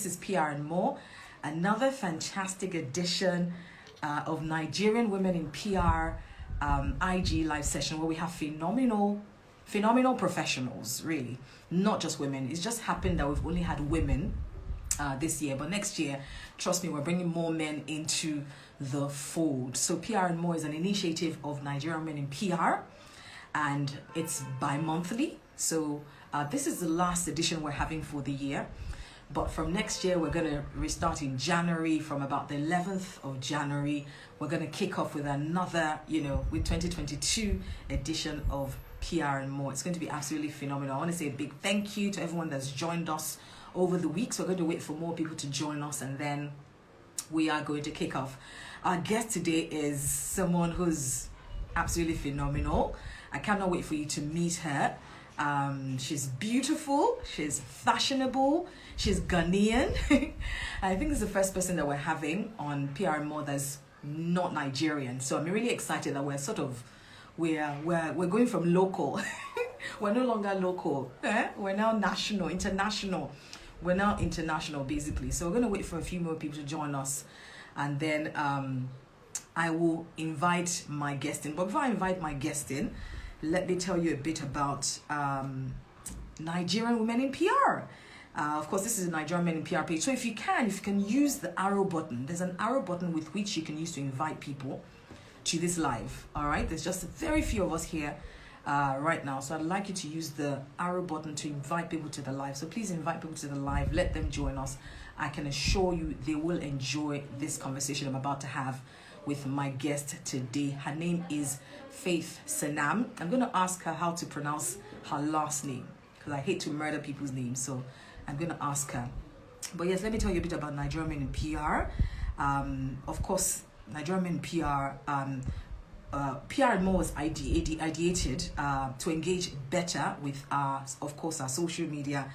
This is PRandMore, another fantastic edition of Nigerian Women in PR IG live session where we have phenomenal professionals, really, not just women. It's just happened that we've only had women this year, but next year, trust me, we're bringing more men into the fold. So PRandMore is an initiative of Nigerian Women in PR, and it's bi-monthly. So this is the last edition we're having for the year, but from next year we're going to restart in January. From about the 11th of January, we're going to kick off with another, with 2022 edition of PRandMore. It's going to be absolutely phenomenal. I want to say a big thank you to everyone that's joined us over the weeks. We're going to wait for more people to join us, and then we are going to kick off. Our guest today is someone who's absolutely phenomenal. I cannot wait for you to meet her. She's beautiful, she's fashionable, she's Ghanaian. I think this is the first person that we're having on PRandMore that's not Nigerian. So I'm really excited that we're going from local. We're no longer local. We're now national, international. We're now international, basically. So we're going to wait for a few more people to join us, and then I will invite my guest in. But before I invite my guest in, let me tell you a bit about Nigerian Women in PR. Of course, this is a Nigerian Women in PR page. So if you can use the arrow button. There's an arrow button with which you can use to invite people to this live. All right, there's just very few of us here right now, so I'd like you to use the arrow button to invite people to the live. So please invite people to the live, let them join us. I can assure you they will enjoy this conversation I'm about to have with my guest today. Her name is Faith Senam. I'm going to ask her how to pronounce her last name, because I hate to murder people's names, so I'm going to ask her. But yes, let me tell you a bit about Nigerian Women in PR. Of course, Nigerian Women in PR, PRandMore was ideated to engage better with our social media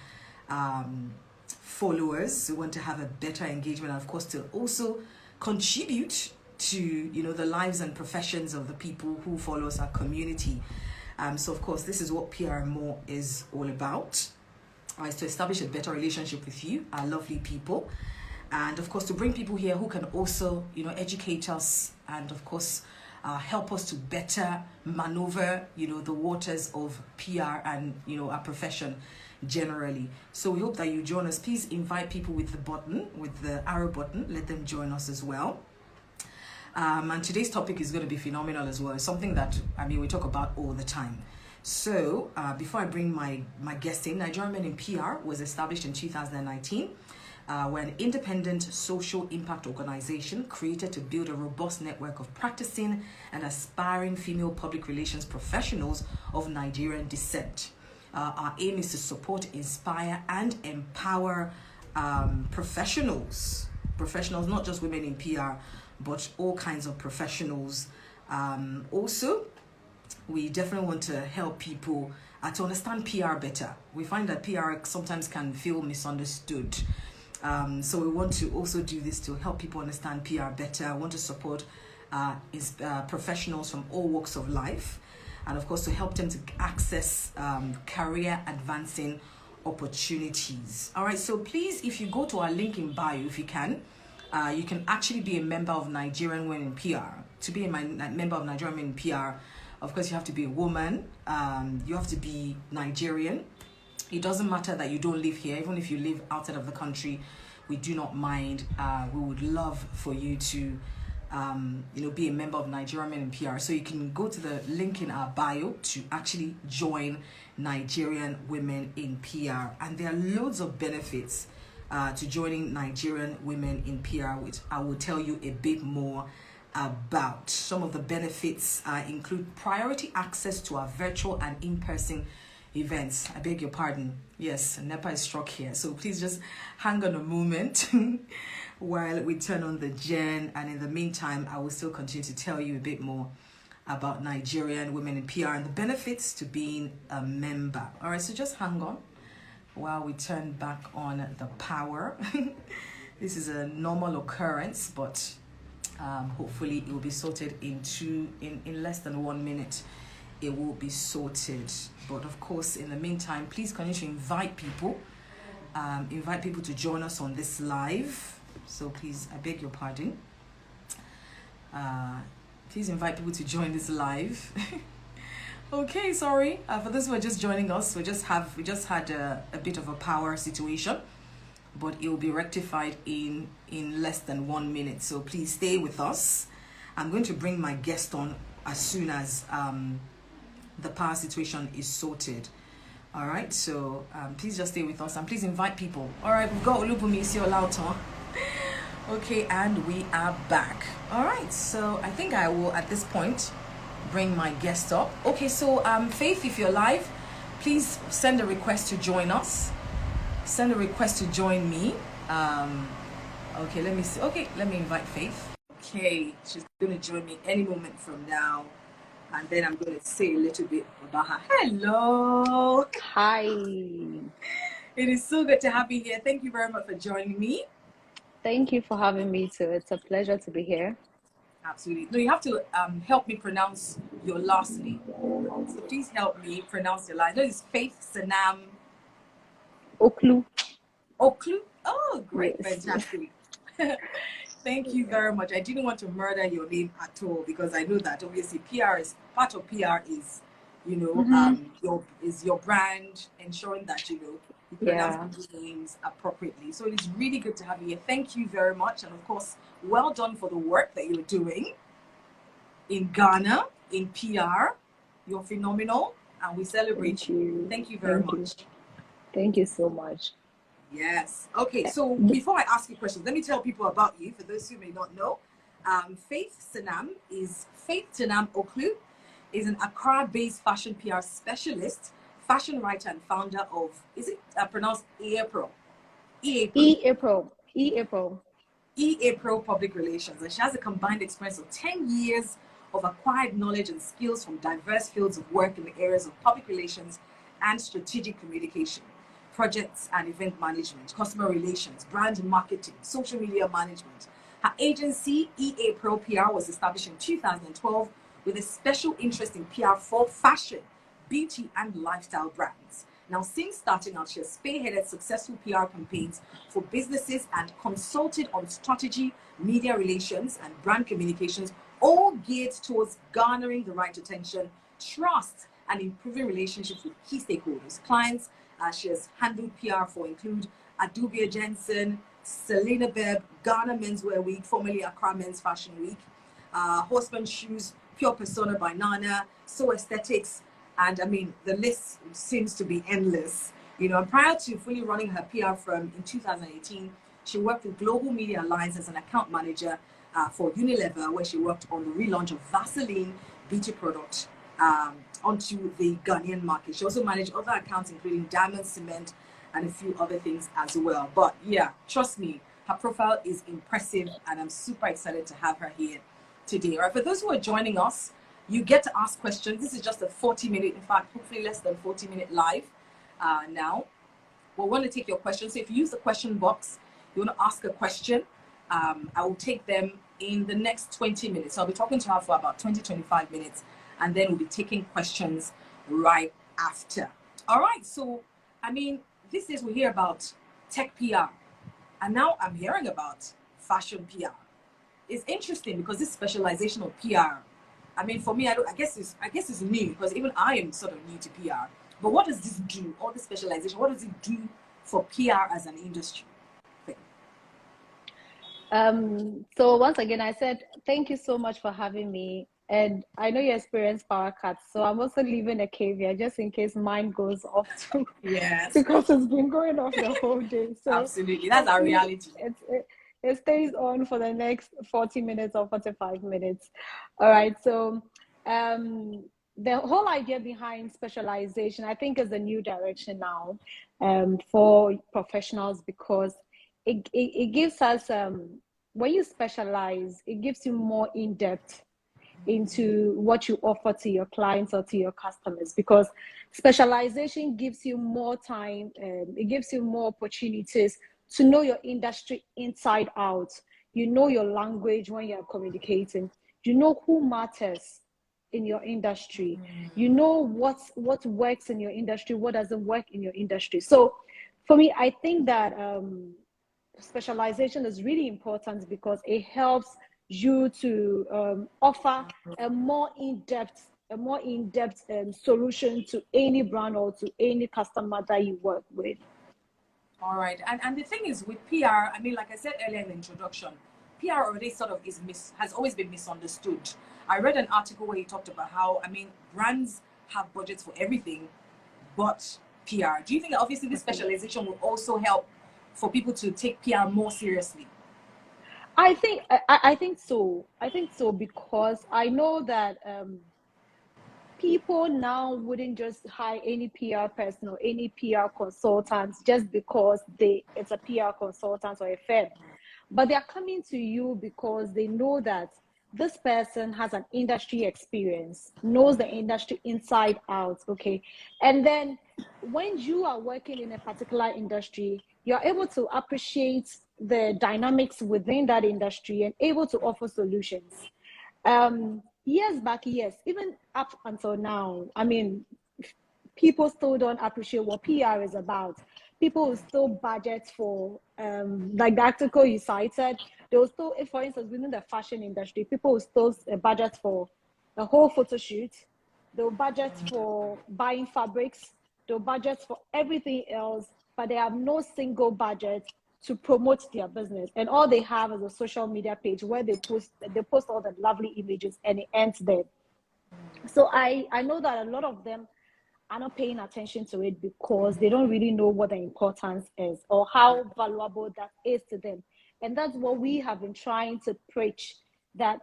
followers. We want to have a better engagement, and of course to also contribute to the lives and professions of the people who follow us, our community. So of course this is what PRandMore is all about. Is to establish a better relationship with you, our lovely people, and of course to bring people here who can also educate us, and of course help us to better maneuver the waters of PR and our profession generally. So we hope that you join us. Please invite people with the arrow button. Let them join us as well. And today's topic is going to be phenomenal as well. It's something that we talk about all the time. So before I bring my guest in, Nigerian Women in PR was established in 2019. We're an independent social impact organization created to build a robust network of practicing and aspiring female public relations professionals of Nigerian descent. Our aim is to support, inspire, and empower professionals, not just women in PR, but all kinds of professionals. Also, we definitely want to help people to understand PR better. We find that PR sometimes can feel misunderstood. So we want to also do this to help people understand PR better. I want to support professionals from all walks of life, and of course to help them to access career advancing opportunities. All right, so please, if you go to our link in bio, if you can actually be a member of Nigerian Women in PR. To be a member of Nigerian Women in PR, of course you have to be a woman, you have to be Nigerian. It doesn't matter that you don't live here. Even if you live outside of the country, we do not mind. We would love for you to, be a member of Nigerian Women in PR. So you can go to the link in our bio to actually join Nigerian Women in PR. And there are loads of benefits to joining Nigerian Women in PR, which I will tell you a bit more about. Some of the benefits include priority access to our virtual and in-person events. I beg your pardon. Yes, NEPA is struck here. So please just hang on a moment while we turn on the gen. And in the meantime, I will still continue to tell you a bit more about Nigerian Women in PR and the benefits to being a member. All right, so just hang on while we turn back on the power. This is a normal occurrence, but hopefully it will be sorted in less than 1 minute. It will be sorted. But of course, in the meantime, please continue to invite people invite people to join us on this live. So please, I beg your pardon. Please invite people to join this live. Okay, sorry. For those who are just joining us, we just had a bit of a power situation, but it will be rectified in less than 1 minute. So please stay with us. I'm going to bring my guest on as soon as the power situation is sorted. All right, so please just stay with us and please invite people. All right, we've got Olubumi Isiolauton. Okay, and we are back. All right, so I think I will at this point bring my guest up. Okay, so Faith, if you're live, please send a request to join us. Send a request to join me. Okay, let me see. Okay, let me invite Faith. Okay, she's going to join me any moment from now. And then I'm going to say a little bit about her. Hello. Hi. It is so good to have you here. Thank you very much for joining me. Thank you for having me too. It's a pleasure to be here. Absolutely. No, you have to help me pronounce your last name. So please help me pronounce your last name. This is Faith Senam Ocloo. Ocloo. Oh, great. Yes. Fantastic. Thank you very much. I didn't want to murder your name at all because I know that obviously PR is part of PR is, your brand, ensuring that you pronounce people's names appropriately. So it is really good to have you here. Thank you very much, and of course, well done for the work that you're doing in Ghana in PR. You're phenomenal, and we celebrate you. Thank you very much. Thank you so much. Yes. Okay, so before I ask you questions, let me tell people about you, for those who may not know. Faith Senam Ocloo is an Accra-based fashion PR specialist, fashion writer, and founder of, is it pronounced E-April? E-April Public Relations. And she has a combined experience of 10 years of acquired knowledge and skills from diverse fields of work in the areas of public relations and strategic communication, projects and event management, customer relations, brand marketing, social media management. Her agency, E-April PR, was established in 2012 with a special interest in PR for fashion, beauty, and lifestyle brands. Now, since starting out, she has spearheaded successful PR campaigns for businesses and consulted on strategy, media relations, and brand communications, all geared towards garnering the right attention, trust, and improving relationships with key stakeholders, clients. She has handled PR for include Adubia Jensen, Selena Bebb, Ghana Menswear Week, formerly Accra Men's Fashion Week, Horseman Shoes, Pure Persona by Nana, So Aesthetics, and I mean, the list seems to be endless. And prior to fully running her PR firm in 2018, she worked with Global Media Alliance as an account manager for Unilever, where she worked on the relaunch of Vaseline beauty product onto the Ghanaian market. She also managed other accounts, including Diamond Cement and a few other things as well. But yeah, trust me, her profile is impressive, and I'm super excited to have her here today. All right, for those who are joining us, you get to ask questions. This is just a 40-minute, in fact, hopefully less than 40-minute live now. We'll want to take your questions. So if you use the question box, you want to ask a question, I will take them in the next 20 minutes. So I'll be talking to her for about 20-25 minutes, and then we'll be taking questions right after. All right, so I mean, these days we hear about tech PR, and now I'm hearing about fashion PR. It's interesting because this specialization of PR, I mean, for me, I guess it's new, because even I am sort of new to PR. But what does this do? All this specialization, what does it do for PR as an industry? So once again, I said thank you so much for having me. And I know you experience power cuts, so I'm also leaving a caveat just in case mine goes off too. Yes. Because it's been going off the whole day. So absolutely, that's our reality. It stays on for the next 40 minutes or 45 minutes. All right. So the whole idea behind specialization, I think, is a new direction now for professionals, because it gives us, when you specialize, it gives you more in-depth into what you offer to your clients or to your customers, because specialization gives you more time, it gives you more opportunities to know your industry inside out. You know your language when you're communicating. You know who matters in your industry. You know what works in your industry, what doesn't work in your industry. So For me, I think that specialization is really important because it helps you to offer a more in-depth solution to any brand or to any customer that you work with. All right. And the thing is with PR, I mean, like I said earlier in the introduction, PR already sort of has always been misunderstood. I read an article where he talked about how, I mean, brands have budgets for everything but PR. Do you think that obviously this specialization will also help for people to take PR more seriously? I think so. I think so because I know that people now wouldn't just hire any PR person or any PR consultants just because it's a PR consultant or a firm. But they are coming to you because they know that this person has an industry experience, knows the industry inside out, okay? And then when you are working in a particular industry, you're able to appreciate the dynamics within that industry and able to offer solutions. Years back, yes, even up until now, I mean, people still don't appreciate what PR is about. People will still budget for, like the article you cited, they will still, if for instance, within the fashion industry, people will still budget for the whole photo shoot. They'll budget for buying fabrics. They'll budget for everything else, but they have no single budget to promote their business. And all they have is a social media page where they post all the lovely images and it ends there. So I know that a lot of them are not paying attention to it because they don't really know what the importance is or how valuable that is to them. And that's what we have been trying to preach, that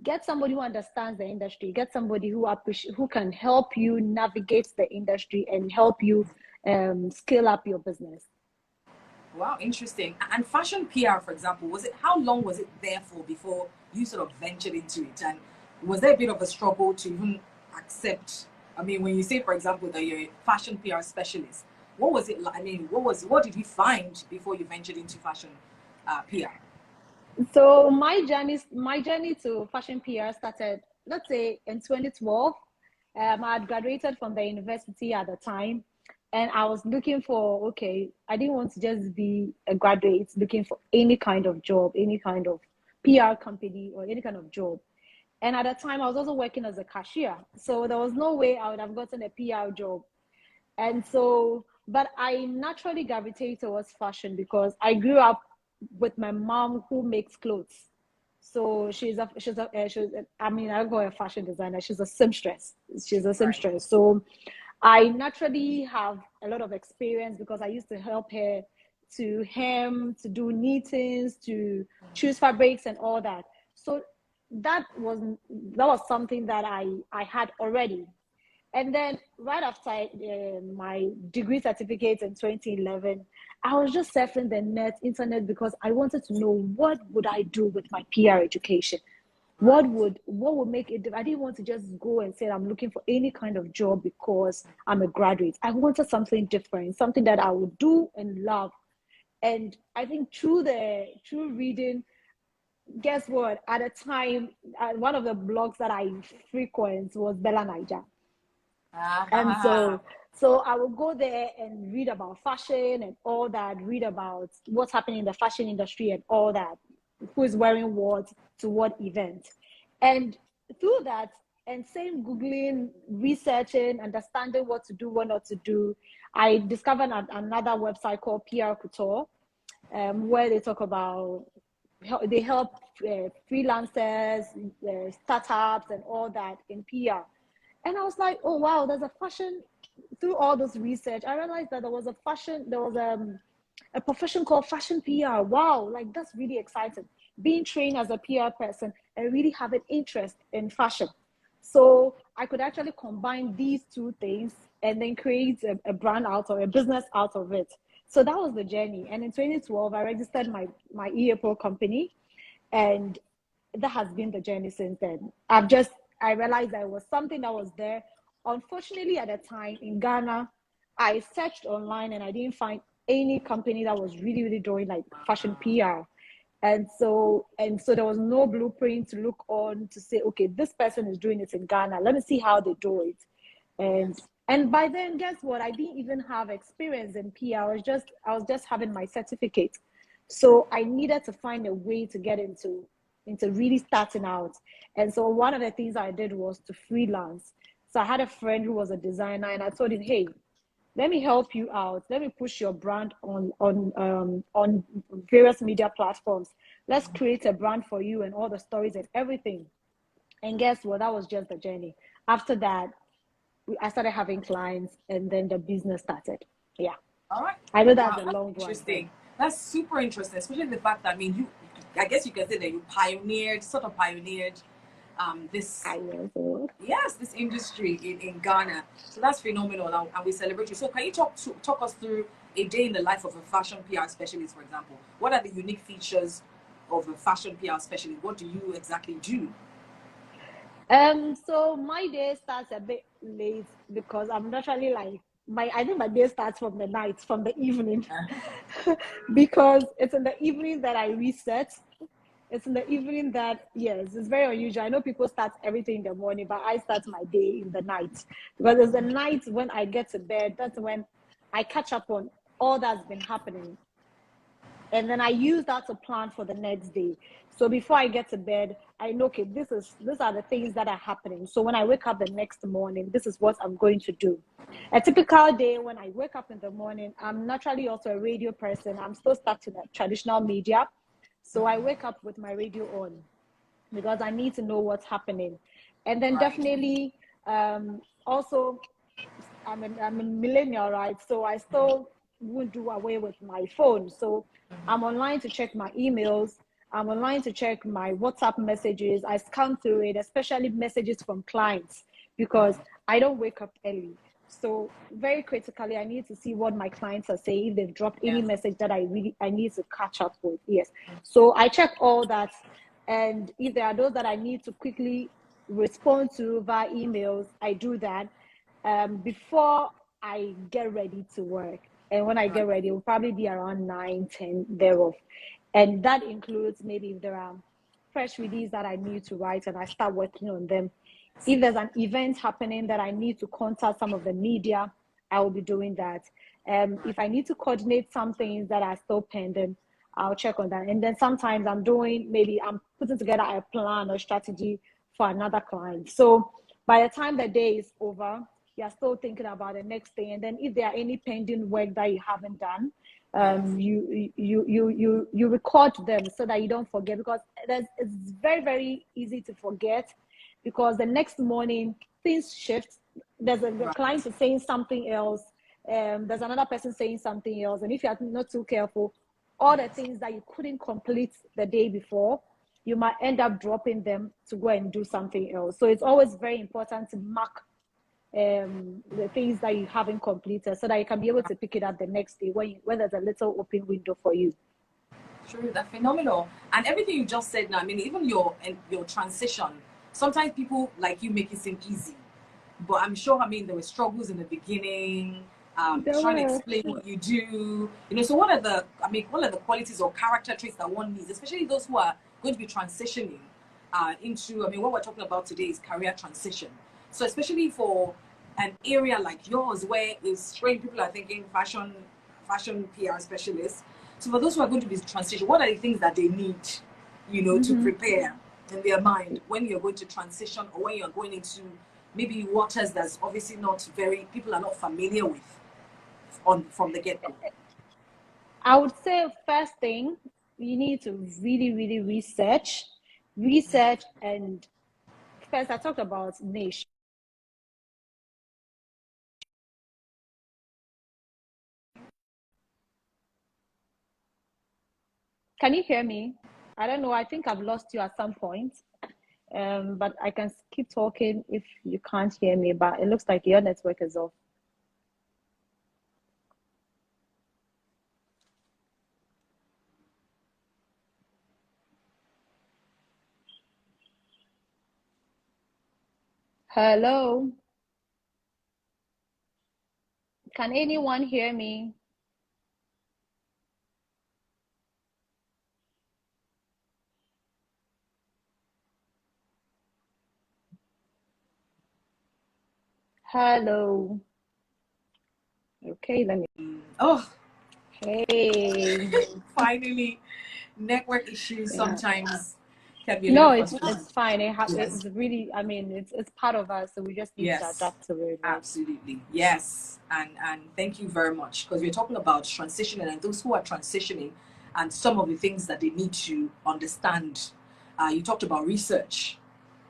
get somebody who understands the industry, get somebody who can help you navigate the industry and help you scale up your business. Wow, interesting. And fashion PR, for example, how long was it there for before you sort of ventured into it? And was there a bit of a struggle to even accept? I mean, when you say, for example, that you're a fashion PR specialist, what was it like? I mean, what did you find before you ventured into fashion PR? So my journey to fashion PR started, let's say, in 2012. I had graduated from the university at the time, and I was looking for, okay, I didn't want to just be a graduate looking for any kind of job, any kind of PR company or any kind of job. And at the time, I was also working as a cashier. So there was no way I would have gotten a PR job. And so, but I naturally gravitated towards fashion because I grew up with my mom who makes clothes. So I mean, I go a fashion designer. She's a seamstress. Right. So I naturally have a lot of experience because I used to help her to hem, to do knittings, to choose fabrics and all that. So that was something that I had already. And then right after my degree certificate in 2011, I was just surfing the internet because I wanted to know what would I do with my PR education. Right. What would make it? I didn't want to just go and say I'm looking for any kind of job because I'm a graduate. I wanted something different, something that I would do and love. And I think through reading, guess what? At a time, one of the blogs that I frequent was Bella Niger. And so I will go there and read about fashion and all that, read about what's happening in the fashion industry and all that, who is wearing what to what event. And through that, and same Googling, researching, understanding what to do, what not to do, I discovered another website called PR Couture, where they talk about, they help freelancers, startups, and all that in PR. And I was like, oh wow, there's a fashion. Through all this research, I realized that there was a profession called fashion PR. Wow, like that's really exciting. Being trained as a PR person and really have an interest in fashion. So I could actually combine these two things and then create a brand out or a business out of it. So that was the journey. And in 2012, I registered my EAPO company, and that has been the journey since then. I realized that it was something that was there. Unfortunately, at the time in Ghana, I searched online and I didn't find any company that was really, really doing like fashion PR. And so there was no blueprint to look on to say, okay, this person is doing it in Ghana. Let me see how they do it. And Yes. And by then, guess what? I didn't even have experience in PR. I was just having my certificate. So I needed to find a way to get into really starting out. And so one of the things I did was to freelance. So I had a friend who was a designer, and I told him, hey, let me help you out. Let me push your brand on various media platforms. Let's create a brand for you and all the stories and everything. And guess what? That was just the journey. After that, I started having clients, and then the business started. Yeah. All right. I know that's Wow, a that's long one, but interesting. That's super interesting, especially the fact that, I mean, I guess you can say that you pioneered this, I know. So. yes, this industry in Ghana. So that's phenomenal, and we celebrate you. So can you talk us through a day in the life of a fashion PR specialist, for example? What are the unique features of a fashion PR specialist? What do you exactly do? So my day starts a bit late because I'm naturally like I think my day starts from the night, from the evening, because it's in the evening that I reset. It's in the evening that, yes, it's very unusual. I know people start everything in the morning, but I start my day in the night because it's the night when I get to bed. That's when I catch up on all that's been happening, and then I use that to plan for the next day. So before I get to bed, I know, okay, these are the things that are happening. So when I wake up the next morning, this is what I'm going to do. A typical day when I wake up in the morning, I'm naturally also a radio person. I'm still stuck in the traditional media. So I wake up with my radio on because I need to know what's happening. And then Right. definitely also I'm a millennial, right? So I still won't do away with my phone. So I'm online to check my emails. I'm online to check my WhatsApp messages. I scan through it, especially messages from clients, because I don't wake up early. So very critically, I need to see what my clients are saying. If they've dropped any Yeah. message that I need to catch up with. Yes. So I check all that. And if there are those that I need to quickly respond to via emails, I do that before I get ready to work. And when I Right. get ready, it will probably be around 9, 10 thereof. And that includes maybe if there are fresh release that I need to write and I start working on them. If there's an event happening that I need to contact some of the media, I will be doing that. If I need to coordinate some things that are still pending, I'll check on that. And then sometimes maybe I'm putting together a plan or strategy for another client. So by the time the day is over, you're still thinking about the next thing. And then if there are any pending work that you haven't done, Yes. you record them so that you don't forget, because it's very, very easy to forget because the next morning things shift. There's a Right. client is saying something else, there's another person saying something else, and if you're not too careful, all the Yes. things that you couldn't complete the day before, you might end up dropping them to go and do something else. So it's always very important to mark the things that you haven't completed so that you can be able to pick it up the next day when there's a little open window for you. True, that's phenomenal. And everything you just said now, I mean, even your transition. Sometimes people like you make it seem easy, but I'm sure, I mean, there were struggles in the beginning, There trying to were. explain what you do. So what are the qualities or character traits that one needs, especially those who are going to be transitioning into, I mean, what we're talking about today is career transition. So especially for an area like yours where is strange people are thinking fashion PR specialist. So for those who are going to be transition, what are the things that they need, to Mm-hmm. prepare in their mind when you're going to transition or when you're going into maybe waters that's obviously not very people are not familiar with on from the get-go? I would say first thing, you need to really, really research, and first I talked about niche. Can you hear me? I don't know. I think I've lost you at some point. But I can keep talking if you can't hear me, but it looks like your network is off. Hello? Can anyone hear me? Hello? Okay, let me. Oh, Hey. finally, network issues Yeah. sometimes can be a No, little it's frustrating. fine. Yes. It's really. I mean, it's part of us, so we just need to Yes. adapt to it, right? Absolutely. Yes. And thank you very much, because we're talking about transitioning and those who are transitioning and some of the things that they need to understand. You talked about research,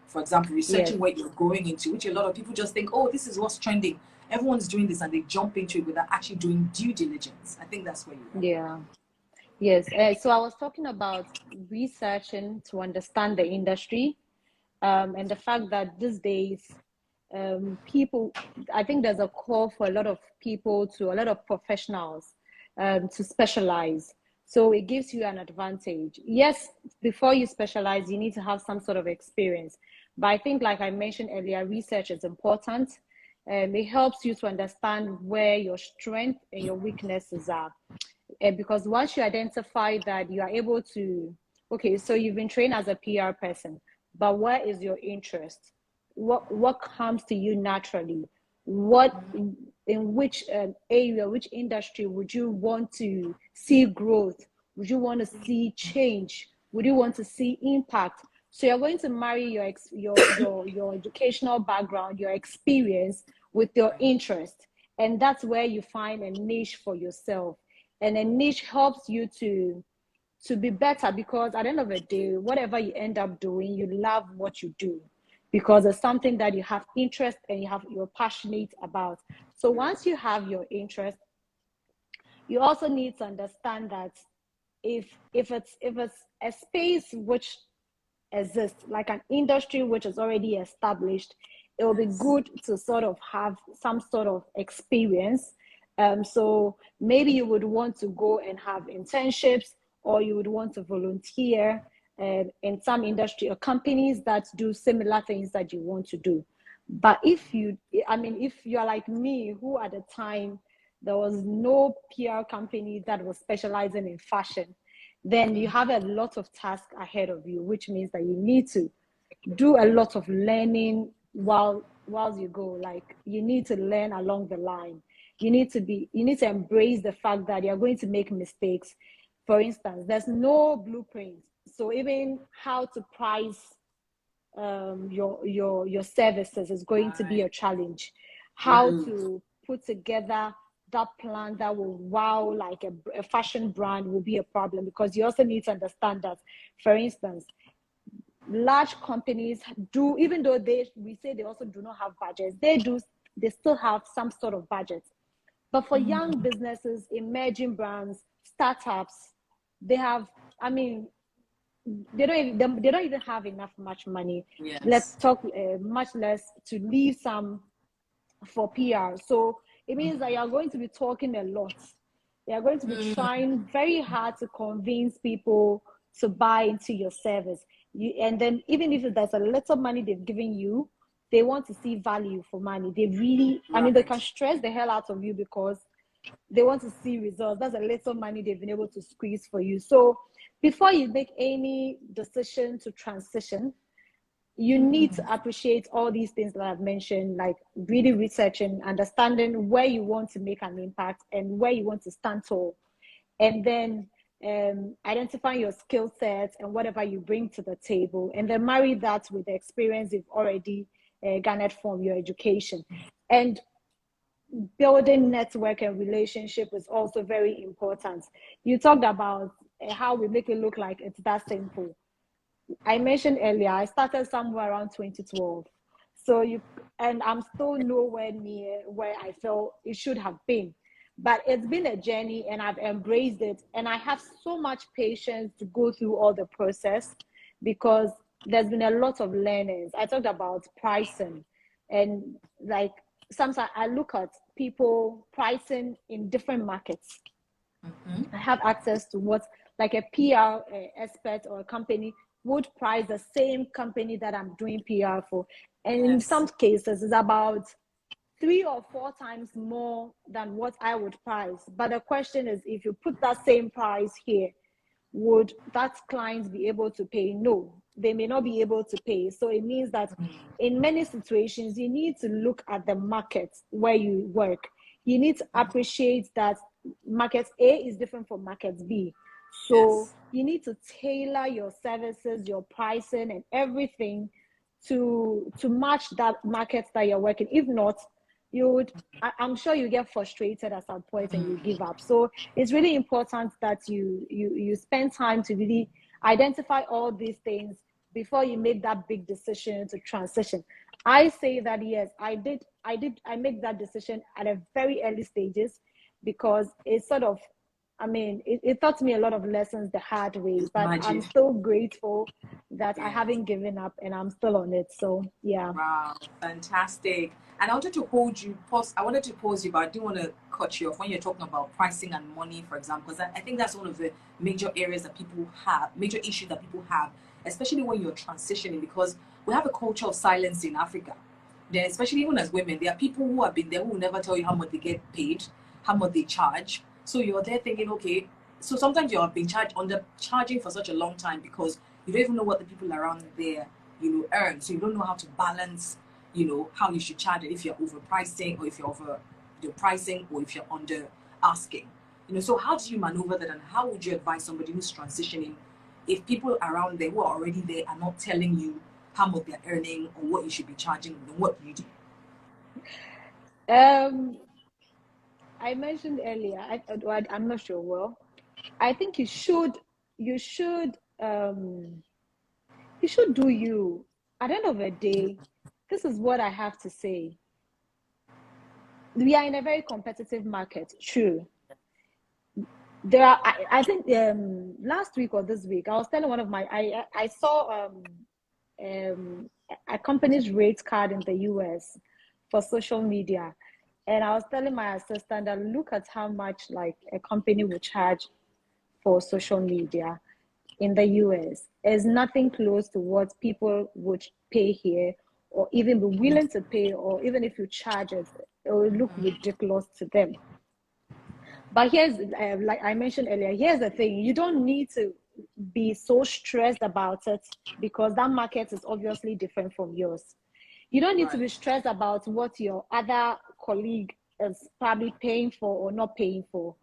for example, Yes. researching what you're going into, which a lot of people just think, oh, this is what's trending. Everyone's doing this and they jump into it without actually doing due diligence. I think that's where you are. Yeah. Yes. So I was talking about researching to understand the industry, and the fact that these days, people, I think there's a call for a lot of people to a lot of professionals, to specialize. So it gives you an advantage. Yes, before you specialize, you need to have some sort of experience. But I think, like I mentioned earlier, research is important. It helps you to understand where your strength and your weaknesses are. Because once you identify that, you are able to, okay, so you've been trained as a PR person, but where is your interest? What comes to you naturally? What in which area, which industry would you want to see growth? Would you want to see change? Would you want to see impact? So you're going to marry your educational background, your experience with your Right. interest, and that's where you find a niche for yourself. And a niche helps you to be better, because at the end of the day, whatever you end up doing, you love what you do because it's something that you have interest and you're passionate about. So once you have your interest, you also need to understand that if it's a space which exists, like an industry which is already established, it will be Yes. good to sort of have some sort of experience. So maybe you would want to go and have internships, or you would want to volunteer in some industry or companies that do similar things that you want to do. But if you're like me, who at the time there was no PR company that was specializing in fashion, then you have a lot of tasks ahead of you, which means that you need to do a lot of learning while you go. Like, you need to learn along the line. You need to embrace the fact that you're going to make mistakes. For instance, there's no blueprint, so even how to price your services is going to be Right. a challenge. How True. to put together that plan that will wow, like a fashion brand, will be a problem, because you also need to understand that, for instance, large companies do, even though we say they also do not have budgets, they still have some sort of budget. But for young businesses, emerging brands, startups, they have, I mean, they don't even have much money. Let's Yes. talk much less to leave some for PR. So it means that you're going to be talking a lot. You're going to be trying very hard to convince people to buy into your service. And then even if there's a little money they've given you, they want to see value for money. They really, they can Right. stress the hell out of you because they want to see results. That's a little money they've been able to squeeze for you. So before you make any decision to transition, you need to appreciate all these things that I've mentioned, like really researching, understanding where you want to make an impact and where you want to stand tall. And then identifying your skill sets and whatever you bring to the table. And then marry that with the experience you've already garnered from your education. And building network and relationship is also very important. You talked about how we make it look like it's that simple. I mentioned earlier, I started somewhere around 2012. And I'm still nowhere near where I felt it should have been. But it's been a journey and I've embraced it. And I have so much patience to go through all the process, because there's been a lot of learnings. I talked about pricing, and like sometimes I look at people pricing in different markets. I have access to what, like, a PR expert or a company would price the same company that I'm doing PR for. And in Yes. some cases, it's about 3 or 4 times more than what I would price. But the question is, if you put that same price here, would that client be able to pay? No, they may not be able to pay. So it means that in many situations, you need to look at the market where you work. you need to appreciate that market A is different from market B. So Yes. you need to tailor your services, your pricing, and everything to match that market that you're working. If not, you would, I'm sure you get frustrated at some point and you give up. So it's really important that you spend time to really identify all these things before you make that big decision to transition. I say that yes, I made that decision at a very early stages because it's sort of, I mean, it taught me a lot of lessons the hard way, but I'm Imagine. still grateful that I Yes. haven't given up and I'm still on it. So yeah. Wow, fantastic. And I wanted to hold you, pause. I wanted to pause you, but I didn't want to cut you off when you're talking about pricing and money, for example, because I think that's one of the major areas that people have, major issues that people have, especially when you're transitioning, because we have a culture of silence in Africa. Then, especially even as women, there are people who have been there who will never tell you how much they get paid, how much they charge. So you're there thinking, okay, so sometimes you're being charged under charging for such a long time because you don't even know what the people around there earn, so you don't know how to balance how you should charge it, if you're overpricing or if you're over the pricing or if you're under asking. So how do you maneuver that, and how would you advise somebody who's transitioning if people around there who are already there are not telling you how much they're earning or what you should be charging? What do you do? Um, I mentioned earlier, I'm not sure. Well, I think you should, um, you should do you. At the end of the day, this is what I have to say. We are in a very competitive market, true. There are, I think, last week or this week, I was telling one of my, I saw um, a company's rate card in the US for social media. And I was telling my assistant that look at how much like a company would charge for social media in the US is nothing close to what people would pay here or even be willing to pay, or even if you charge it, it will look ridiculous to them. But here's, like I mentioned earlier, here's the thing: you don't need to be so stressed about it because that market is obviously different from yours. You don't need to Right. be stressed about what your other colleague is probably paying for or not paying for.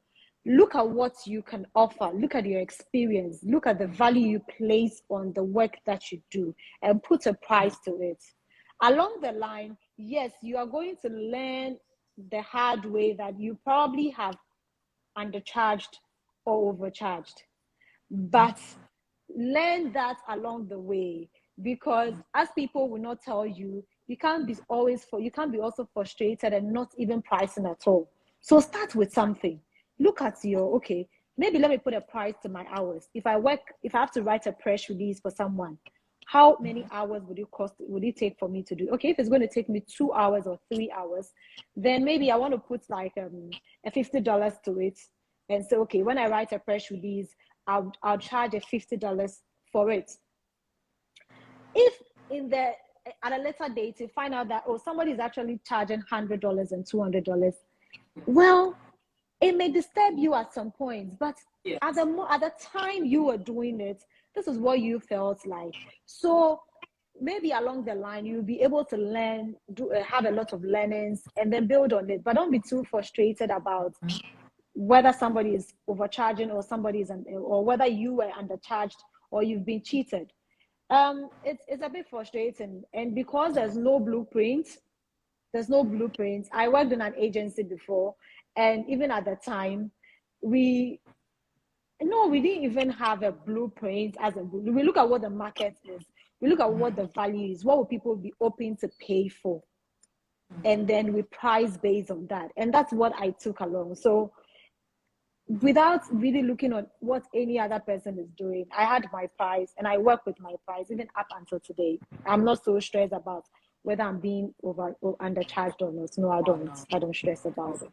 Look at what you can offer, look at your experience, look at the value you place on the work that you do, and put a price to it. Along the line, yes, you are going to learn the hard way that you probably have undercharged or overcharged. But learn that along the way, because as people will not tell you, you can't be also frustrated and not even pricing at all. So start with something. Look at your, okay, maybe let me put a price to my hours. If I have to write a press release for someone, how many hours would it take for me to do? Okay, if it's going to take me 2 hours or 3 hours, then maybe I want to put like a $50 to it and say, okay, when I write a press release, I'll charge a $50 for it. If in the at a later date you find out that, oh, somebody is actually charging $100 and $200, well, it may disturb you at some point, but Yes. at the time you were doing it, this is what you felt like. So maybe along the line you'll be able to learn, have a lot of learnings, and then build on it. But don't be too frustrated about whether somebody is overcharging or or whether you were undercharged or you've been cheated. It's a bit frustrating, and because there's no blueprint. I worked in an agency before, and even at the time, we no, we didn't even have a blueprint. We look at what the market is, we look at what the value is, what will people be open to pay for, and then we price based on that, and that's what I took along. So without really looking at what any other person is doing, I had my price and I work with my price even up until today. I'm not so stressed about whether I'm being over or undercharged or not. No, I Oh don't. no. I don't stress about it.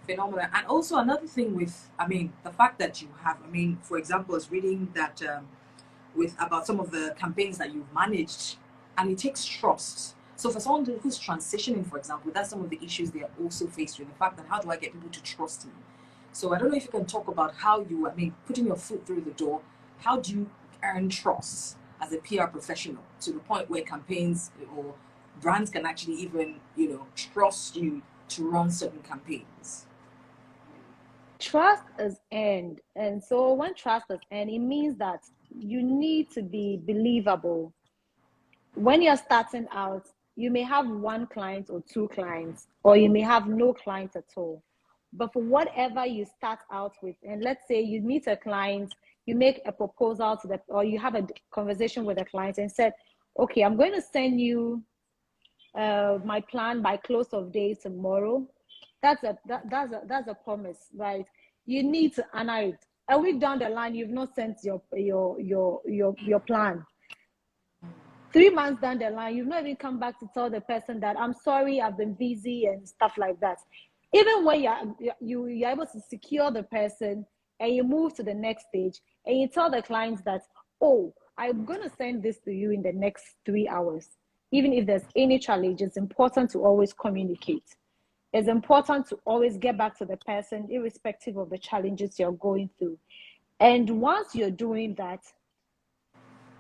Phenomenal. And also another thing with, the fact that you have, for example, is reading that with about some of the campaigns that you've managed, and it takes trust. So for someone who's transitioning, for example, that's some of the issues they are also faced with. The fact that how do I get people to trust me? So I don't know if you can talk about how you, putting your foot through the door, how do you earn trust as a PR professional to the point where campaigns or brands can actually even, trust you to run certain campaigns? Trust is earned. And so when trust is earned, it means that you need to be believable. When you're starting out, you may have one client or two clients, or you may have no clients at all. But for whatever you start out with, and let's say you meet a client, you make a proposal to the, or you have a conversation with a client and said, okay, I'm going to send you my plan by close of day tomorrow. That's a promise, right? You need to honor it. A week down the line, you've not sent your plan. 3 months down the line, you've not even come back to tell the person that I'm sorry, I've been busy and stuff like that. Even when you're able to secure the person and you move to the next stage and you tell the clients that, oh, I'm going to send this to you in the next 3 hours. Even if there's any challenge, it's important to always communicate. It's important to always get back to the person, irrespective of the challenges you're going through. And once you're doing that,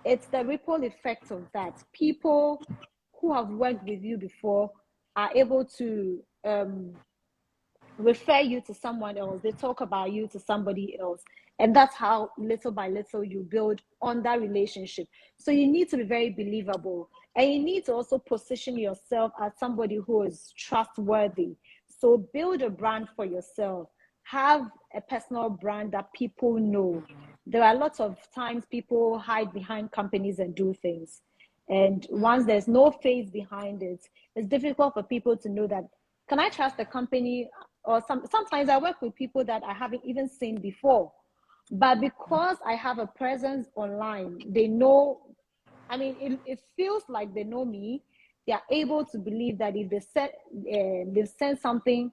it's the ripple effect of that. People who have worked with you before are able to refer you to someone else. They talk about you to somebody else. And that's how little by little you build on that relationship. So you need to be very believable. And you need to also position yourself as somebody who is trustworthy. So build a brand for yourself. Have a personal brand that people know. There are lots of times people hide behind companies and do things. And once there's no face behind it, it's difficult for people to know that, can I trust the company? Or sometimes I work with people that I haven't even seen before. But because I have a presence online, they know, I mean, it feels like they know me. They are able to believe that if they've sent something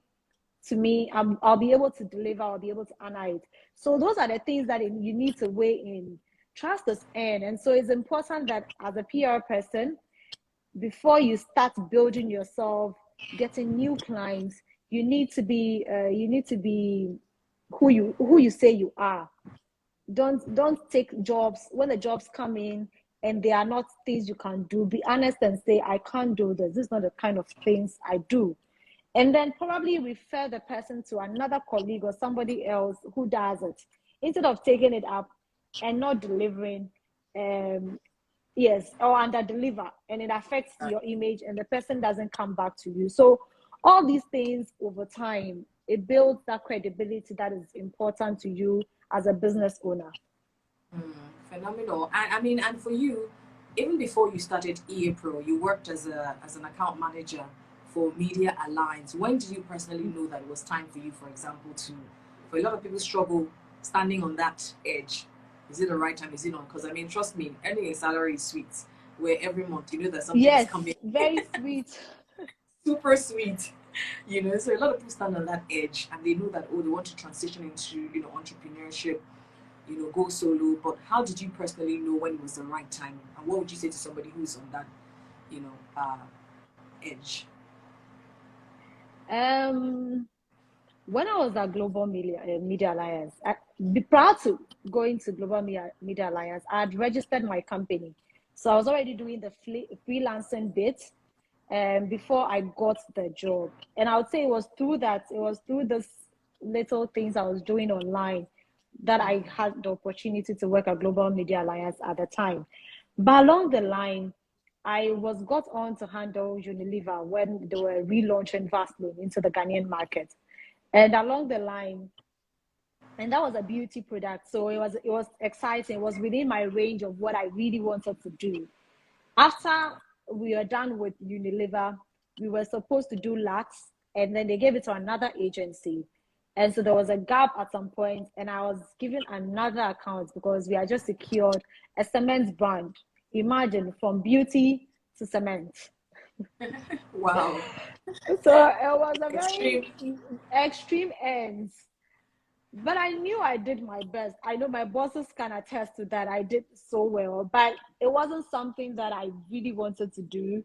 to me, I'll be able to deliver, I'll be able to honor it. So those are the things that you need to weigh in. Trust is earned. And so it's important that as a PR person, before you start building yourself, getting new clients, you need to be who you say you are. Don't take jobs when the jobs come in and they are not things you can do. Be honest and say, I can't do this. This is not the kind of things I do. And then probably refer the person to another colleague or somebody else who does it, instead of taking it up and not delivering, yes, or under deliver, and it affects your image and the person doesn't come back to you. So all these things over time, it builds that credibility that is important to you as a business owner. Phenomenal. I mean, and for you, even before you started EA Pro, you worked as an account manager for Media Alliance. When did you personally know that it was time for you, for example, for a lot of people struggle standing on that edge? Is it the right time? Is it not? Because I mean, trust me, earning a salary is sweet. Where every month you know that something is coming. Very sweet. Super sweet. So a lot of people stand on that edge and they know that, oh, they want to transition into, entrepreneurship, go solo. But how did you personally know when it was the right time? And what would you say to somebody who's on that, edge? When I was at Global Media Alliance, prior to going to Global Media Alliance, I had registered my company. So I was already doing the freelancing bit before I got the job. And I would say it was through this little things I was doing online that I had the opportunity to work at Global Media Alliance at the time. But along the line, I was got on to handle Unilever when they were relaunching Vaseline into the Ghanaian market. And along the line, and that was a beauty product. So it was exciting. It was within my range of what I really wanted to do. After we were done with Unilever, we were supposed to do Lux, and then they gave it to another agency. And so there was a gap at some point, and I was given another account because we had just secured a cement brand. Imagine, from beauty to cement. Wow. So it was a very extreme ends. But I knew I did my best. I know my bosses can attest to that. I did so well, but it wasn't something that I really wanted to do,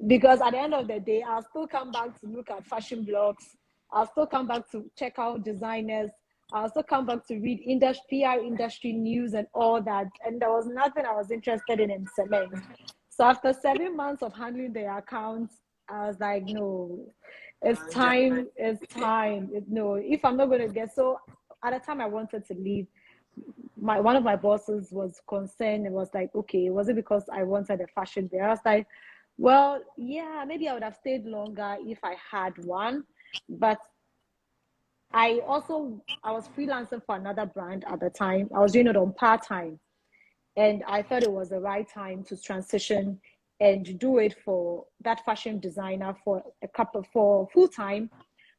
because at the end of the day, I'll still come back to look at fashion blogs. I'll still come back to check out designers. I'll still come back to read PR industry news and all that. And there was nothing I was interested in cement. So after 7 months of handling the accounts, I was like, no, it's time. It's time. No, if I'm not going to get so. At the time, I wanted to leave. One of my bosses was concerned. It was like, okay, was it because I wanted a fashion day? I was like, well, yeah, maybe I would have stayed longer if I had one, but I was freelancing for another brand at the time. I was doing it on part-time, and I thought it was the right time to transition and do it for that fashion designer for a couple for full time,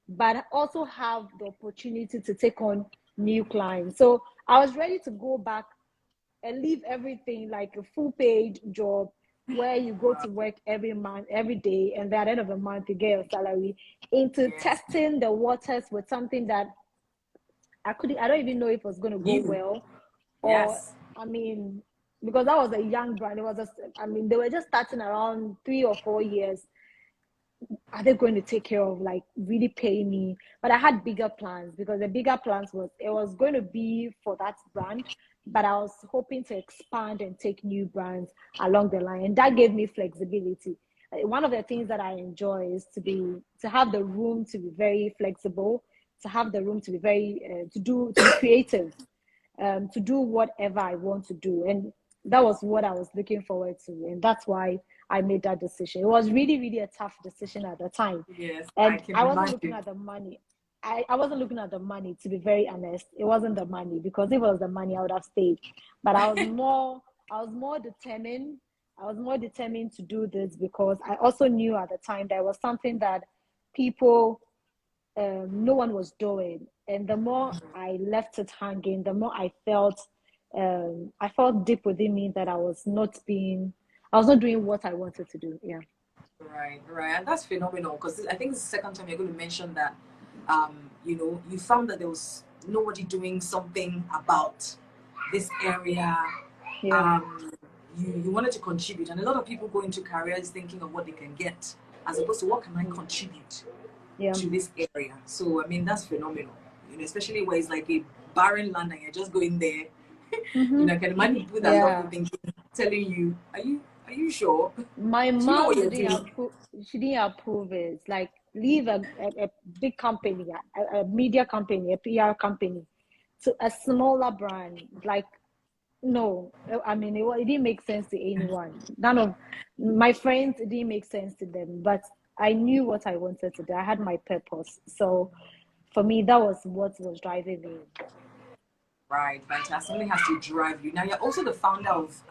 but also have the opportunity to take on new clients. So I was ready to go back and leave everything, like a full paid job where you go to work every month, every day, and then at the end of the month you get your salary, into Yes. testing the waters with something that I don't even know if it was going to go You. well, or Yes. I mean, because that was a young brand. It was just, I mean, they were just starting around 3 or 4 years. Are they going to take care of, like, really pay me? But I had bigger plans, because the bigger plans was it was going to be for that brand, but I was hoping to expand and take new brands along the line, and that gave me flexibility. One of the things that I enjoy is to have the room to be very flexible, to have the room to be very to be creative, to do whatever I want to do. And that was what I was looking forward to. And that's why I made that decision. It was really, really a tough decision at the time. Yes, I And can I wasn't looking imagine. at the money. I wasn't looking at the money, to be very honest. It wasn't the money, because if it was the money, I would have stayed. But I was more determined. I was more determined to do this, because I also knew at the time there was something that people no one was doing. And the more I left it hanging, the more I felt deep within me that I was not doing what I wanted to do. Yeah. Right, right, and that's phenomenal because I think it's the second time you're going to mention that. You found that there was nobody doing something about this area. Yeah. Um, you wanted to contribute, and a lot of people go into careers thinking of what they can get, as opposed to what can I contribute Yeah. to this area. So I mean that's phenomenal. Especially where it's like a barren land and you're just going there. Mm-hmm. I can imagine people that love you Yeah. thinking, telling you, are you sure? My Do you know what mom you're didn't doing? approve. She didn't approve it. Like, leave a big company, a media company, a PR company, to a smaller brand. Like, no, I mean, it didn't make sense to anyone. None of my friends, it didn't make sense to them. But I knew what I wanted to do. I had my purpose. So for me, that was what was driving me. Right, fantastic. Something has to drive you. Now, you're also the founder of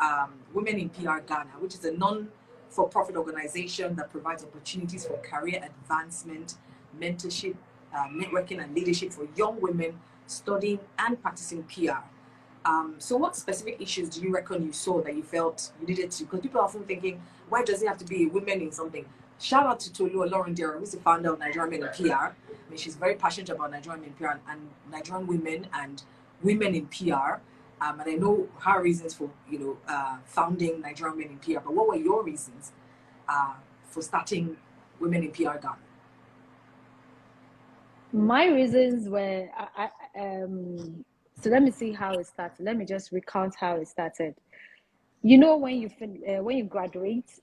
Women in PR Ghana, which is a non-for-profit organization that provides opportunities for career advancement, mentorship, networking, and leadership for young women studying and practicing PR. So, what specific issues do you reckon you saw that you felt you needed to? Because people are often thinking, why does it have to be a woman in something? Shout out to Tolu Olorundere, who's the founder of Nigerian Men in PR. I mean, she's very passionate about Nigerian Men in PR and Nigerian women and women in PR. And I know her reasons for founding Nigerian Men in PR. But what were your reasons for starting Women in PR Ghana? My reasons were, so let me see how it started. Let me just recount how it started. When you graduate,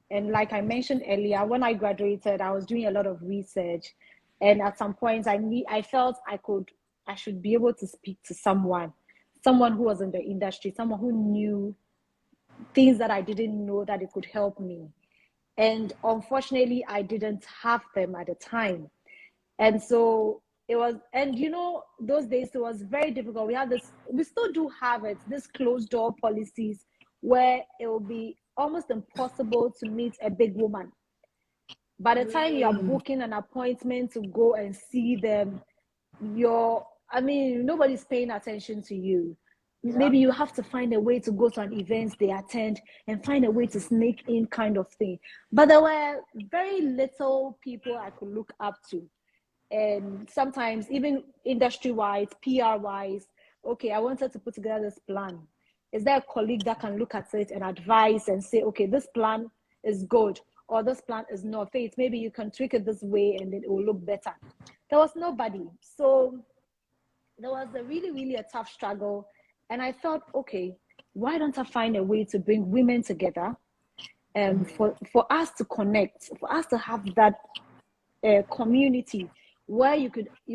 and like I mentioned earlier, when I graduated, I was doing a lot of research, and at some point, I felt I should be able to speak to someone who was in the industry, someone who knew things that I didn't know, that it could help me. And unfortunately, I didn't have them at the time. And so it was, and those days it was very difficult. We still do have it, this closed door policies, where it will be almost impossible to meet a big woman. By the time you are booking an appointment to go and see them, nobody's paying attention to you. Yeah. Maybe you have to find a way to go to an event they attend and find a way to sneak in, kind of thing. But there were very little people I could look up to. And sometimes, even industry wise, PR wise, okay, I wanted to put together this plan. Is there a colleague that can look at it and advise and say, okay, this plan is good, or this plan is not? Faith, maybe you can tweak it this way and then it will look better. There was nobody. So there was a really, really a tough struggle. And I thought, okay, why don't I find a way to bring women together for us to connect, for us to have that community where you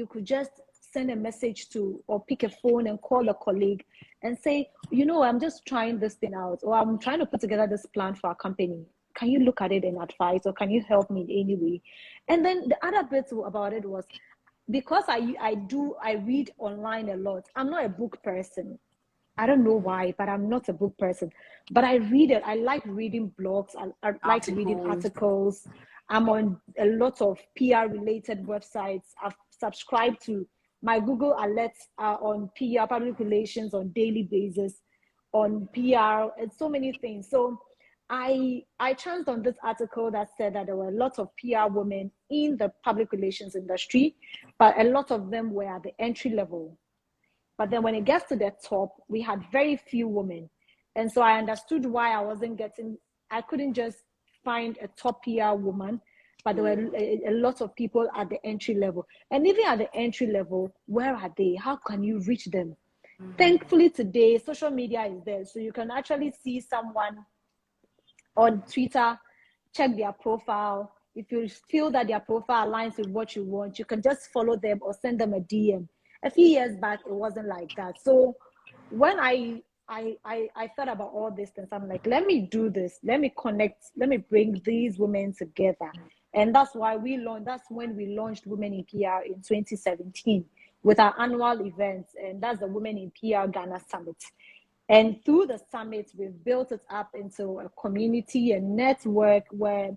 could just send a message to or pick a phone and call a colleague and say, I'm just trying this thing out, or I'm trying to put together this plan for our company. Can you look at it and advise, or can you help me in any way? And then the other bit about it was, because I read online a lot. I'm not a book person. I don't know why, but I'm not a book person. But I read it. I like reading blogs. I like reading articles. I'm on a lot of PR related websites. I've subscribed to my Google alerts are on PR, public relations on daily basis, on PR, and so many things. So I chanced on this article that said that there were a lot of PR women in the public relations industry, but a lot of them were at the entry level. But then when it gets to the top, we had very few women. And so I understood why I couldn't just find a top PR woman, but there were a lot of people at the entry level. And even at the entry level, where are they? How can you reach them? Thankfully today, social media is there. So you can actually see someone on Twitter, check their profile. If you feel that their profile aligns with what you want, you can just follow them or send them a DM. A few years back, it wasn't like that. So when I thought about all these things, I'm like, let me do this. Let me connect. Let me bring these women together. And that's when we launched Women in PR in 2017 with our annual event. And that's the Women in PR Ghana Summit. And through the summit, we've built it up into a community, a network where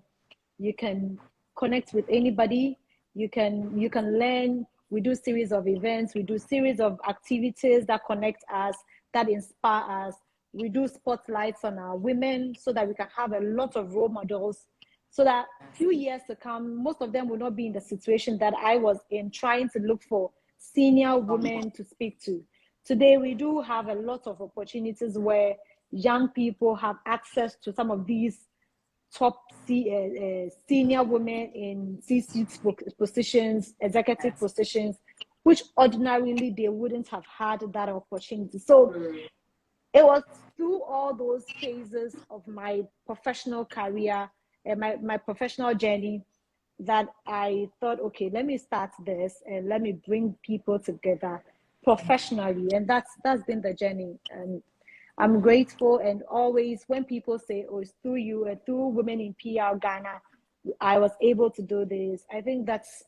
you can connect with anybody. You can learn. We do series of events. We do series of activities that connect us, that inspire us. We do spotlights on our women so that we can have a lot of role models, so that few years to come, most of them will not be in the situation that I was in, trying to look for senior women to speak to. Today, we do have a lot of opportunities where young people have access to some of these top senior women in C-suite positions, executive positions, which ordinarily they wouldn't have had that opportunity. So it was through all those phases of my professional career and my professional journey that I thought, okay, let me start this and let me bring people together professionally. And that's been the journey. And I'm grateful. And always when people say, oh, it's through you and through Women in PR Ghana, I was able to do this. I think that's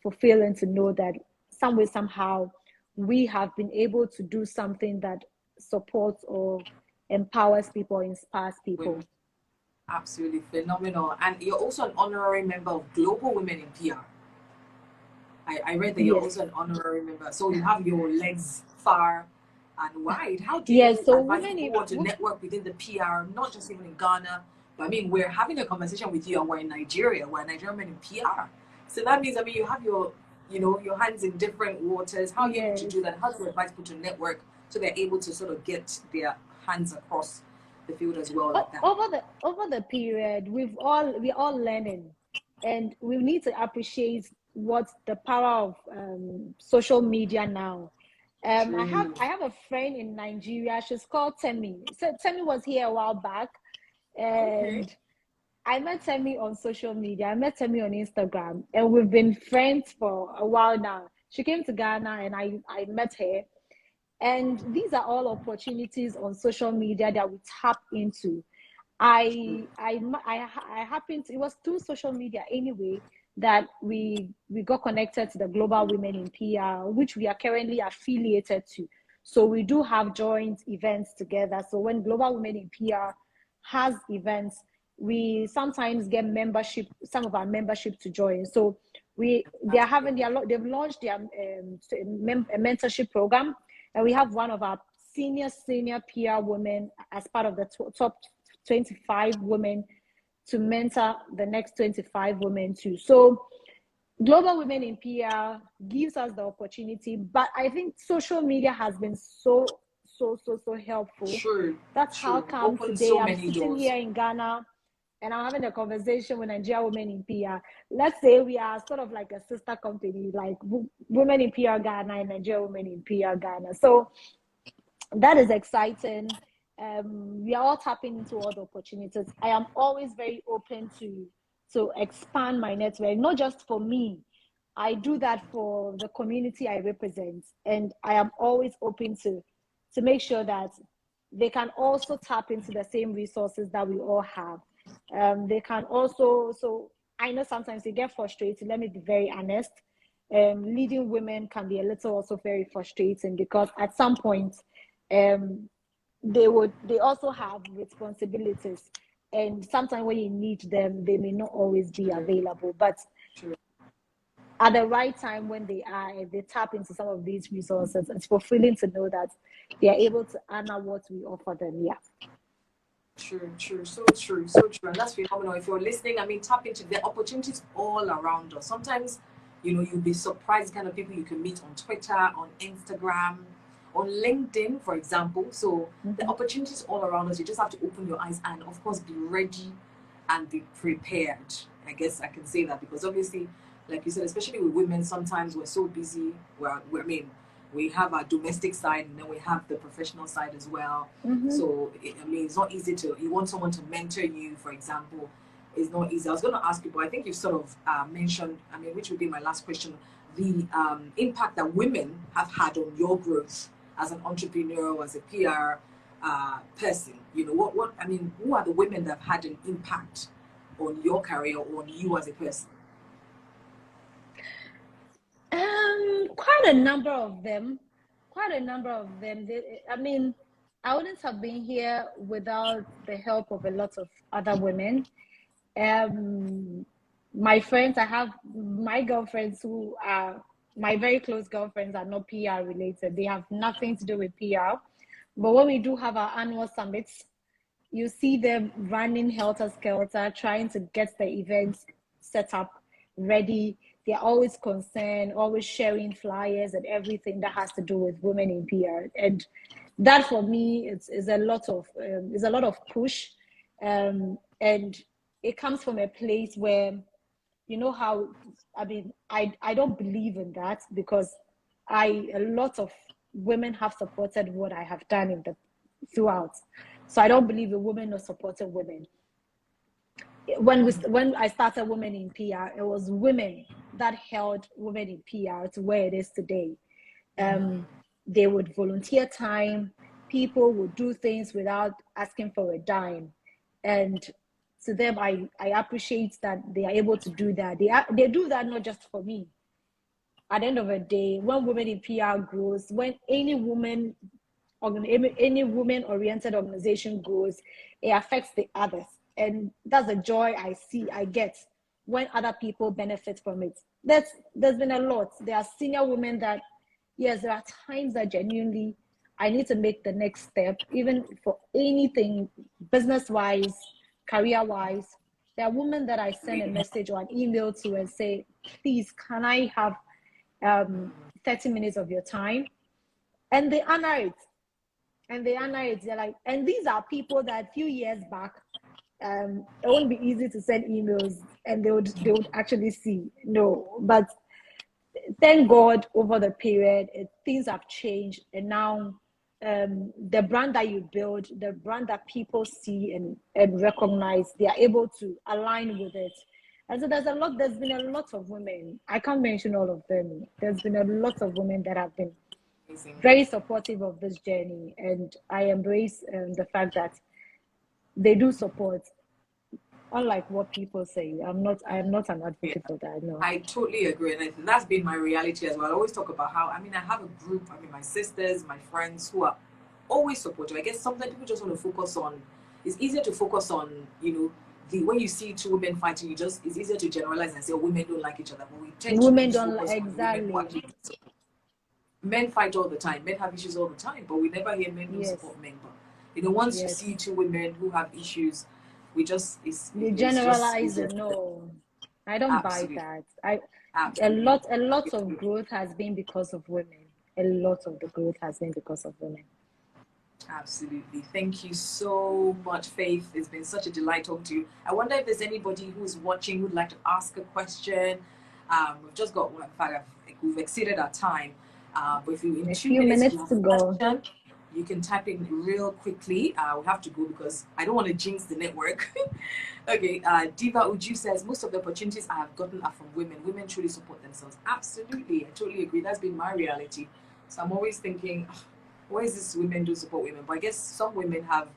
fulfilling to know that some way, somehow, we have been able to do something that supports or empowers people, inspires people. Absolutely phenomenal. And you're also an honorary member of Global Women in PR. I read that you're also an honorary member. So you have your legs far and wide. How do you advise people to network within the PR, not just even in Ghana, but I mean, we're having a conversation with you and we're in Nigeria, we're Nigerian women in PR. So that means, I mean, you have your hands in different waters. How are you able to do that? How do you advise people to network so they're able to sort of get their hands across the field as well like that? Over the period, we're all learning, and we need to appreciate what's the power of social media now. I have a friend in Nigeria. She's called Temi. So Temi was here a while back, and I met Temi on social media. I met Temi on Instagram, and we've been friends for a while now. She came to Ghana, and I met her. And these are all opportunities on social media that we tap into. I happened to, it was through social media anyway that we got connected to the Global Women in PR, which we are currently affiliated to. So we do have joint events together. So when Global Women in PR has events, we sometimes get membership, some of our membership to join. So they've launched their mentorship program, and we have one of our senior PR women as part of the top 25 women to mentor the next 25 women too. So Global Women in PR gives us the opportunity, but I think social media has been so helpful. That's how come today I'm sitting here in Ghana and I'm having a conversation with Nigerian Women in PR. Let's say we are sort of like a sister company, like Women in PR Ghana and Nigerian Women in PR Ghana. So that is exciting. we are all tapping into all the opportunities. I am always very open to expand my network, not just for me. I do that for the community I represent, and I am always open to make sure that they can also tap into the same resources that we all have. They can also, so I know sometimes they get frustrated. Let me be very honest. Leading women can be a little also very frustrating because at some point, they also have responsibilities, and sometimes when you need them, they may not always be available. But at the right time, when they tap into some of these resources, it's fulfilling to know that they are able to honor what we offer them. Yeah. True, so true, so true. And that's phenomenal. If you're listening, I mean, tap into the opportunities all around us. Sometimes, you'll be surprised kind of people you can meet on Twitter, on Instagram, on LinkedIn, for example. So the opportunities all around us, you just have to open your eyes and, of course, be ready and be prepared. I guess I can say that because obviously, like you said, especially with women, sometimes we're so busy. We have our domestic side and then we have the professional side as well. So, it's not easy you want someone to mentor you, for example. It's not easy. I was going to ask you, but I think you sort of mentioned, which would be my last question, the impact that women have had on your growth as an entrepreneur or as a PR person. Who are the women that have had an impact on your career or on you as a person? Quite a number of them. I wouldn't have been here without the help of a lot of other women. My friends, I have my girlfriends who are my very close girlfriends are not PR related. They have nothing to do with PR. But when we do have our annual summits, you see them running helter-skelter, trying to get the events set up, ready. They're always concerned, always sharing flyers and everything that has to do with women in PR. And that for me is a lot of push. And it comes from a place where, I don't believe in that because a lot of women have supported what I have done throughout. So I don't believe a woman not supporting women. When I started Women in PR, it was women that held Women in PR to where it is today. They would volunteer time. People would do things without asking for a dime. And to them, I appreciate that they are able to do that. They do that not just for me. At the end of the day, when Women in PR grows, when any woman-oriented organization grows, it affects the others. And that's a joy I get when other people benefit from it. There's been a lot. There are senior women that, yes, there are times that genuinely I need to make the next step, even for anything, business-wise, career-wise. There are women that I send a message or an email to and say, please, can I have 30 minutes of your time? And they honor it. They're like, and these are people that a few years back, it won't be easy to send emails and they would actually see. No, but thank God over the period, things have changed. And now the brand that you build, the brand that people see and recognize, they are able to align with it. And so there's been a lot of women. I can't mention all of them. There's been a lot of women that have been very supportive of this journey, and I embrace the fact that they do support, unlike what people say. I am not an advocate for that. No, I totally agree, and that's been my reality as well. I always talk about how I have a group. My sisters, my friends who are always supportive. I guess sometimes people just want to focus on. It's easier to focus on when you see two women fighting, it's easier to generalize and say, oh, women don't like each other, but we tend women to don't like exactly. Men fight all the time. Men have issues all the time, but we never hear men don't support men. But once you see two women who have issues, we generalize it. No, I don't buy that. A lot of growth has been because of women. A lot of the growth has been because of women. Absolutely. Thank you so much, Faith. It's been such a delight talking to you. I wonder if there's anybody who's watching who'd like to ask a question. We've just got we've exceeded our time. But if you in a 2 few minutes to go. Question, You can type in real quickly. We have to go because I don't want to jinx the network. Okay, Diva Uju says, most of the opportunities I have gotten are from women. Women truly support themselves. Absolutely, I totally agree. That's been my reality. So I'm always thinking, "Ugh, why is this women do support women?" But I guess some women have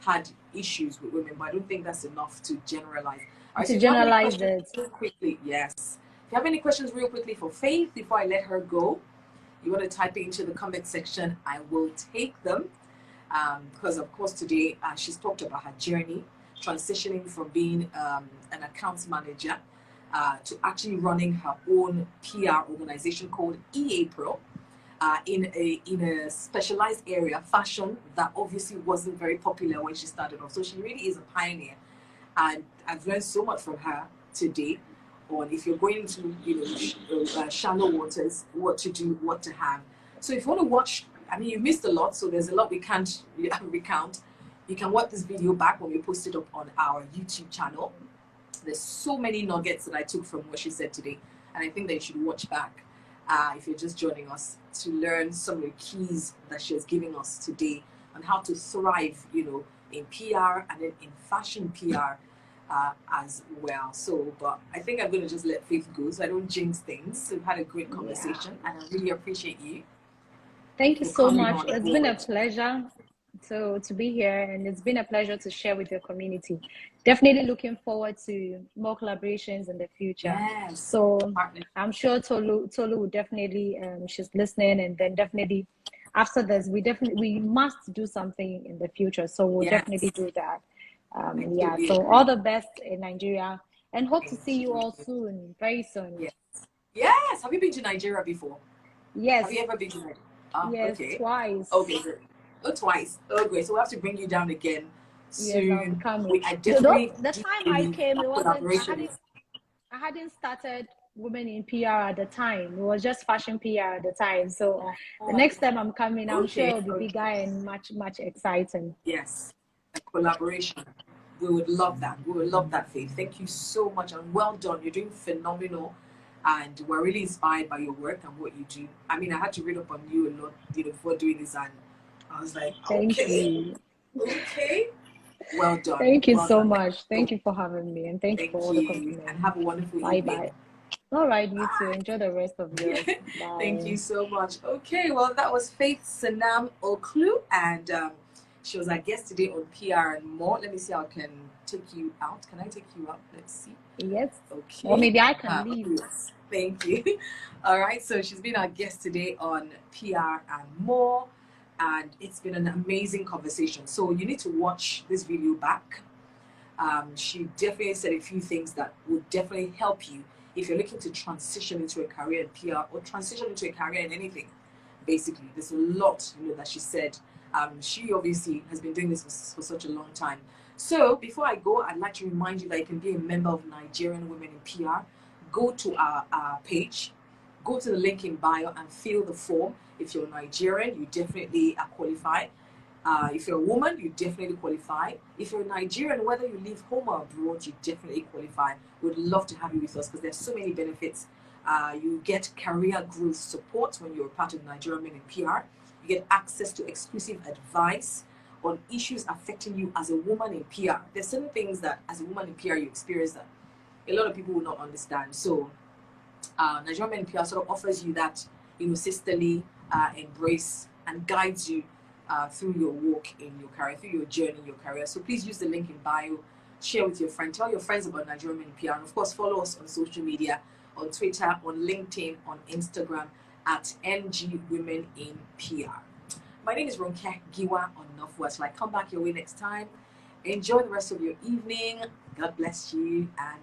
had issues with women, but I don't think that's enough to generalize. All right, so To if you have any generalize questions it. real quickly, yes. If you have any questions real quickly for Faith before I let her go, you want to type it into the comment section. I will take them. Because of course today she's talked about her journey transitioning from being an accounts manager to actually running her own PR organization called EA Pro in a specialized area, fashion, that obviously wasn't very popular when she started off. So she really is a pioneer, and I've learned so much from her today on if you're going into shallow waters, what to do, what to have. So if you want to watch, I mean, you missed a lot, so there's a lot we can't recount. You can watch this video back when we post it up on our YouTube channel. There's so many nuggets that I took from what she said today, and I think that you should watch back if you're just joining us to learn some of the keys that she has given us today on how to thrive, in PR and then in fashion PR as well. So, but I think I'm going to just let Faith go so I don't jinx things. So we've had a great conversation, and I really appreciate you. Thank you for so coming much. on It's been a board. pleasure to be here, and it's been a pleasure to share with your community. Definitely looking forward to more collaborations in the future. Yes. So Partner. I'm sure Tolu will definitely she's listening, and then definitely after this we must do something in the future. So we'll Yes. definitely do that. Yeah. Totally So agree. all the best in Nigeria, and hope to Thank see you you. all soon, very soon. Yes. Yes. Have you been to Nigeria before? Yes. Have you ever been to Nigeria? Yes, Okay. twice. Okay, good. Oh, twice. Oh, great. So we'll have to bring you down again Yes, I'll be soon. coming. I definitely The do time I believe came, it that wasn't. collaborations. I hadn't started women in PR at the time. It was just fashion PR at the time. So the Oh, next time I'm coming, I'm sure okay. it'll be bigger and much exciting. Yes. A collaboration. We would love that. We would love that, Faith. Thank you so much, and well done. You're doing phenomenal, and we're really inspired by your work and what you do. I mean, I had to read up on you a lot, before doing this, and I was like, Thank okay, you. okay. Well done. Thank you Well so done. much. Thank you for having me, and thank you for Thank all the you, and compliments. have a wonderful Bye evening. bye. All right, you too. Bye. Enjoy the rest of yours. Thank Bye. you so much. Okay, well, that was Faith Senam Ocloo, and she was our guest today on PRandMore. Let me see how I can take you out. Can I take you out? Let's see. Yes. Okay. Or maybe I can leave. Yes. Thank you. All right. So she's been our guest today on PRandMore, and it's been an amazing conversation. So you need to watch this video back. She definitely said a few things that would definitely help you if you're looking to transition into a career in PR or transition into a career in anything. Basically, there's a lot that she said. She obviously has been doing this for such a long time. So before I go, I'd like to remind you that you can be a member of Nigerian Women in PR. Go to our page, go to the link in bio and fill the form. If you're Nigerian, you definitely are qualified. If you're a woman, you definitely qualify. If you're Nigerian, whether you live home or abroad, you definitely qualify. We'd love to have you with us because there's so many benefits. You get career growth support when you're part of Nigerian Men in PR. You get access to exclusive advice on issues affecting you as a woman in PR. There's certain things that as a woman in PR you experience that a lot of people will not understand. So Nigerian Men in PR sort of offers you that, sisterly embrace and guides you through your walk in your career, through your journey in your career. So please use the link in bio, share with your friend, tell your friends about Nigerian Men in PR, and of course follow us on social media, on Twitter, on LinkedIn, on Instagram at NG Women in PR. My name is Ronke Giwa on Northwest. I'll come back your way next time. Enjoy the rest of your evening. God bless you and